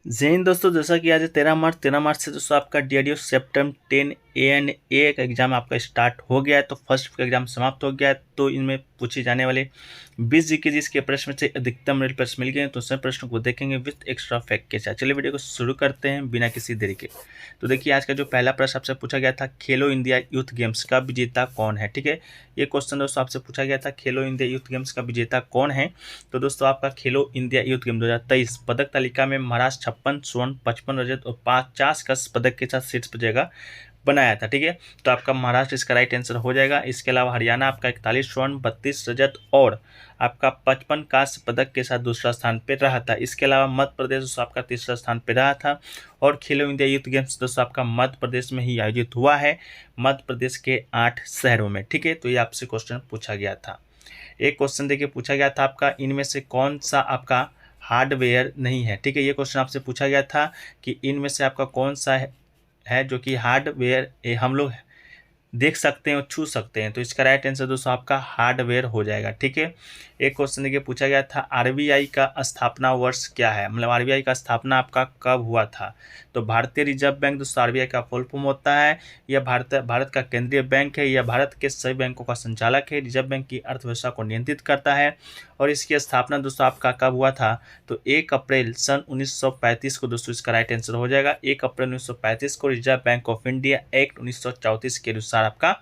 जय हिंद दोस्तों। जैसा कि आज 13 मार्च से दोस्तों आपका डीआरडीओ सेप्टेम्बर 10 ANA का एग्जाम आपका स्टार्ट हो गया है। तो फर्स्ट का एग्जाम समाप्त हो गया है। तो इनमें पूछे जाने वाले 20 जीके जिसके प्रश्न में से अधिकतम रेट प्रश्न मिल गए हैं, तो सभी प्रश्नों को देखेंगे विथ एक्स्ट्रा फैक्ट के साथ। चलिए वीडियो को शुरू करते हैं बिना किसी देरी के। तो देखिए आज का जो पहला प्रश्न आपसे पूछा गया था, खेलो इंडिया यूथ गेम्स का विजेता कौन है। ठीक है, ये क्वेश्चन दोस्तों आपसे पूछा गया था, खेलो इंडिया यूथ गेम्स का विजेता कौन है। तो दोस्तों आपका खेलो इंडिया यूथ गेम 2023 पदक तालिका में महाराष्ट्र 56 स्वर्ण 55 रजत और 50 का पदक के साथ शीर्ष पर जगह बनाया था। ठीक है, तो आपका महाराष्ट्र इसका राइट आंसर हो जाएगा। इसके अलावा हरियाणा आपका 41 स्वर्ण 32 रजत और आपका 55 कांस्य पदक के साथ दूसरा स्थान पर रहा था। इसके अलावा मध्य प्रदेश दोस्तों आपका तीसरा स्थान पर रहा था। और खेलो इंडिया यूथ गेम्स दोस्तों आपका मध्य प्रदेश में ही आयोजित हुआ है, मध्य प्रदेश के 8 शहरों में। ठीक है, तो ये आपसे क्वेश्चन पूछा गया था। एक क्वेश्चन देखिए पूछा गया था आपका, इनमें से कौन सा आपका हार्डवेयर नहीं है। ठीक है, ये क्वेश्चन आपसे पूछा गया था कि इनमें से आपका कौन सा है जो कि हार्डवेयर हम लोग देख सकते हैं और छू सकते हैं। तो इसका राइट आंसर दोस्तों आपका हार्डवेयर हो जाएगा। ठीक है, एक क्वेश्चन देखिए पूछा गया था, आरबीआई का स्थापना वर्ष क्या है, मतलब आरबीआई का स्थापना आपका कब हुआ था। तो भारतीय रिजर्व बैंक दोस्तों आरबीआई का फुल फॉर्म होता है। यह भारत का केंद्रीय बैंक है। यह भारत के सभी बैंकों का संचालक है। रिजर्व बैंक की अर्थव्यवस्था को नियंत्रित करता है। और इसकी स्थापना दोस्तों आपका कब हुआ था, तो 1 अप्रैल सन 1935 को दोस्तों इसका राइट आंसर हो जाएगा। 1 अप्रैल 1935 को reserve bank of India act 1934 के अनुसार आपका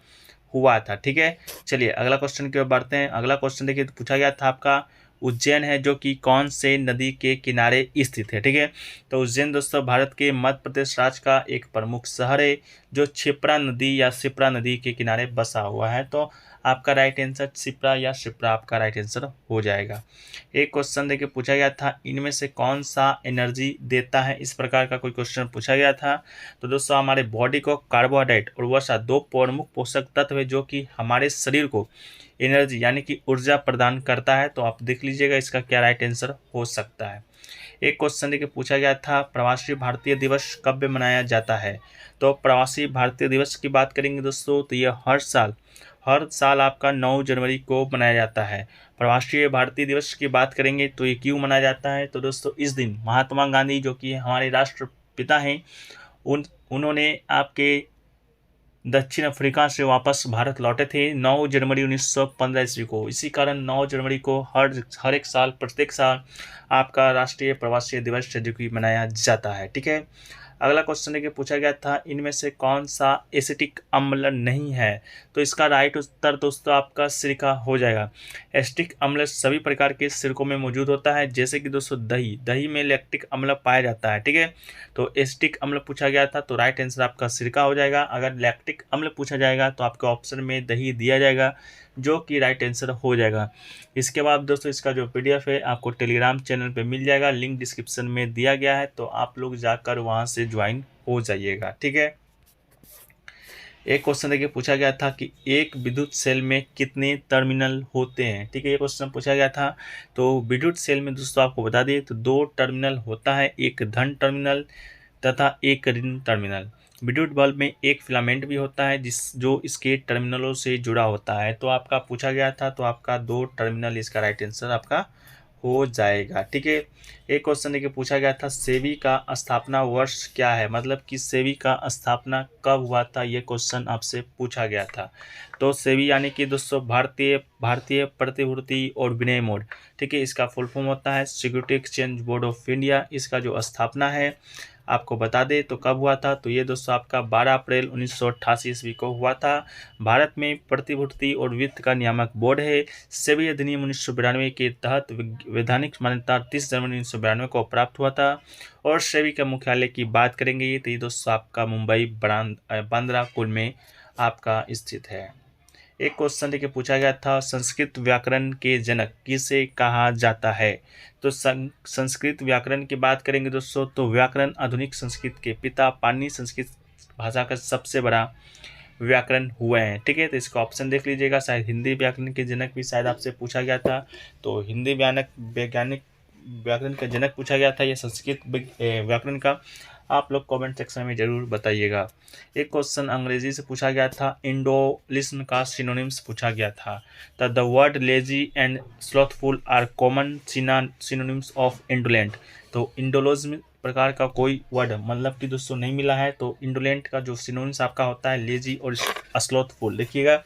हुआ था। ठीक है, चलिए अगला क्वेश्चन की ओर बढ़ते हैं। अगला क्वेश्चन देखिए, तो पूछा गया था आपका, उज्जैन है जो कि कौन से नदी के किनारे स्थित है। ठीक है, तो उज्जैन दोस्तों भारत के मध्य प्रदेश राज्य का एक प्रमुख शहर है जो क्षिप्रा नदी या शिप्रा नदी के किनारे बसा हुआ है। तो आपका राइट आंसर शिप्रा या शिप्रा आपका राइट आंसर हो जाएगा। एक क्वेश्चन देखिए पूछा गया था, इनमें से कौन सा एनर्जी देता है, इस प्रकार का कोई क्वेश्चन पूछा गया था। तो दोस्तों हमारे बॉडी को कार्बोहाइड्रेट और वसा 2 प्रमुख पोषक तत्व है जो कि हमारे शरीर को एनर्जी यानी कि ऊर्जा प्रदान करता है। तो आप देख लीजिएगा इसका क्या राइट आंसर हो सकता है। एक क्वेश्चन देखिए पूछा गया था, प्रवासी भारतीय दिवस कब मनाया जाता है। तो प्रवासी भारतीय दिवस की बात करेंगे दोस्तों, तो ये हर साल आपका 9 जनवरी को मनाया जाता है। प्रवासी भारतीय दिवस की बात करेंगे तो ये क्यों मनाया जाता है, तो दोस्तों इस दिन महात्मा गांधी जो कि हमारे राष्ट्रपिता हैं, उन्होंने आपके दक्षिण अफ्रीका से वापस भारत लौटे थे 9 जनवरी 1915 ईस्वी को। इसी कारण 9 जनवरी को हर एक साल प्रत्येक साल आपका राष्ट्रीय प्रवासी दिवस जो कि मनाया जाता है। ठीक है, अगला क्वेश्चन देखिए पूछा गया था, इनमें से कौन सा एसिटिक अम्ल नहीं है। तो इसका राइट उत्तर दोस्तों आपका सिरका हो जाएगा। एसिटिक अम्ल सभी प्रकार के सिरकों में मौजूद होता है, जैसे कि दोस्तों दही में लैक्टिक अम्ल पाया जाता है। ठीक है, तो एसिटिक अम्ल पूछा गया था तो राइट आंसर आपका सिरका हो जाएगा। अगर लैक्टिक अम्ल पूछा जाएगा तो आपके ऑप्शन में दही दिया जाएगा, जो कि राइट आंसर हो जाएगा। इसके बाद दोस्तों इसका जो पीडीएफ है आपको टेलीग्राम चैनल पे मिल जाएगा, लिंक डिस्क्रिप्शन में दिया गया है, तो आप लोग जाकर वहां से ज्वाइन हो जाइएगा। ठीक है, एक क्वेश्चन देखिए पूछा गया था कि एक विद्युत सेल में कितने टर्मिनल होते हैं। ठीक है, ये क्वेश्चन पूछा गया था। तो विद्युत सेल में दोस्तों आपको बता दिए तो 2 टर्मिनल होता है, एक धन टर्मिनल तथा एक ऋण टर्मिनल। विद्युत बल्ब में एक फिलामेंट भी होता है जो इसके टर्मिनलों से जुड़ा होता है। तो आपका पूछा गया था तो आपका 2 टर्मिनल इसका राइट आंसर आपका हो जाएगा। ठीक है, एक क्वेश्चन देखिए पूछा गया था, सेबी का स्थापना वर्ष क्या है, मतलब कि सेबी का स्थापना कब हुआ था, ये क्वेश्चन आपसे पूछा गया था। तो सेबी यानी कि दोस्तों भारतीय प्रतिभूति और विनिमय बोर्ड। ठीक है, इसका फुल फॉर्म होता है security exchange board of India. इसका जो स्थापना है आपको बता दें तो कब हुआ था, तो ये दोस्तों आपका 12 अप्रैल 1988 ईस्वी को हुआ था। भारत में प्रतिभूति और वित्त का नियामक बोर्ड है। सेबी अधिनियम 1992 के तहत वैधानिक मान्यता 30 जनवरी 1992 को प्राप्त हुआ था। और सेबी का मुख्यालय की बात करेंगे तो ये दोस्तों आपका मुंबई बांद्रा कुल में आपका स्थित है। एक क्वेश्चन देखिए पूछा गया था, संस्कृत व्याकरण के जनक किसे कहा जाता है। तो संस्कृत व्याकरण की बात करेंगे दोस्तों, तो व्याकरण आधुनिक संस्कृत के पिता पाणिनि संस्कृत भाषा का सबसे बड़ा व्याकरण हुए हैं। ठीक है, तो इसका ऑप्शन देख लीजिएगा, शायद हिंदी व्याकरण के जनक भी शायद आपसे पूछा गया था। तो हिंदी वैज्ञानिक व्याकरण का जनक पूछा गया था या संस्कृत व्याकरण का, आप लोग कमेंट सेक्शन में जरूर बताइएगा। एक क्वेश्चन अंग्रेजी से पूछा गया था, इंडोलिस्म का सिनोनिम्स पूछा गया था। The word lazy and slothful are common synonyms of indolent. तो इंडोलिज्म प्रकार का कोई वर्ड मतलब कि दोस्तों नहीं मिला है। तो इंडोलेंट का जो सिनोनिम्स आपका होता है लेजी और स्लोथफुल, देखिएगा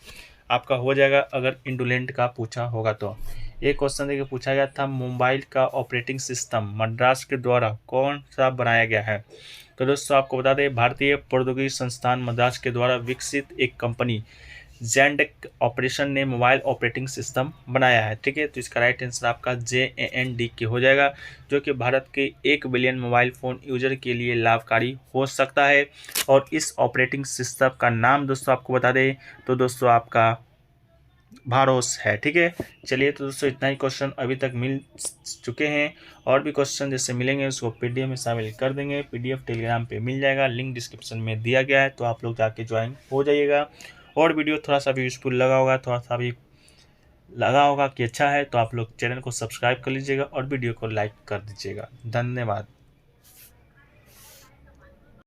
आपका हो जाएगा अगर इंडोलेंट का पूछा होगा तो। एक क्वेश्चन देखिए पूछा गया था, मोबाइल का ऑपरेटिंग सिस्टम मद्रास के द्वारा कौन सा बनाया गया है। तो दोस्तों आपको बता दें, भारतीय प्रौद्योगिकी संस्थान मद्रास के द्वारा विकसित एक कंपनी जेंडेक ऑपरेशन ने मोबाइल ऑपरेटिंग सिस्टम बनाया है। ठीक है, तो इसका राइट आंसर आपका JANDK हो जाएगा, जो कि भारत के 1 बिलियन मोबाइल फ़ोन यूजर के लिए लाभकारी हो सकता है। और इस ऑपरेटिंग सिस्टम का नाम दोस्तों आपको बता दें तो दोस्तों आपका भारोस है। ठीक है, चलिए तो दोस्तों इतना ही क्वेश्चन अभी तक मिल चुके हैं। और भी क्वेश्चन जैसे मिलेंगे उसको PDF में शामिल कर देंगे। PDF टेलीग्राम पे मिल जाएगा, लिंक डिस्क्रिप्शन में दिया गया है, तो आप लोग जाके ज्वाइन हो जाइएगा। और वीडियो थोड़ा सा भी यूजफुल लगा होगा, थोड़ा सा भी लगा होगा कि अच्छा है, तो आप लोग चैनल को सब्सक्राइब कर लीजिएगा और वीडियो को लाइक कर दीजिएगा। धन्यवाद।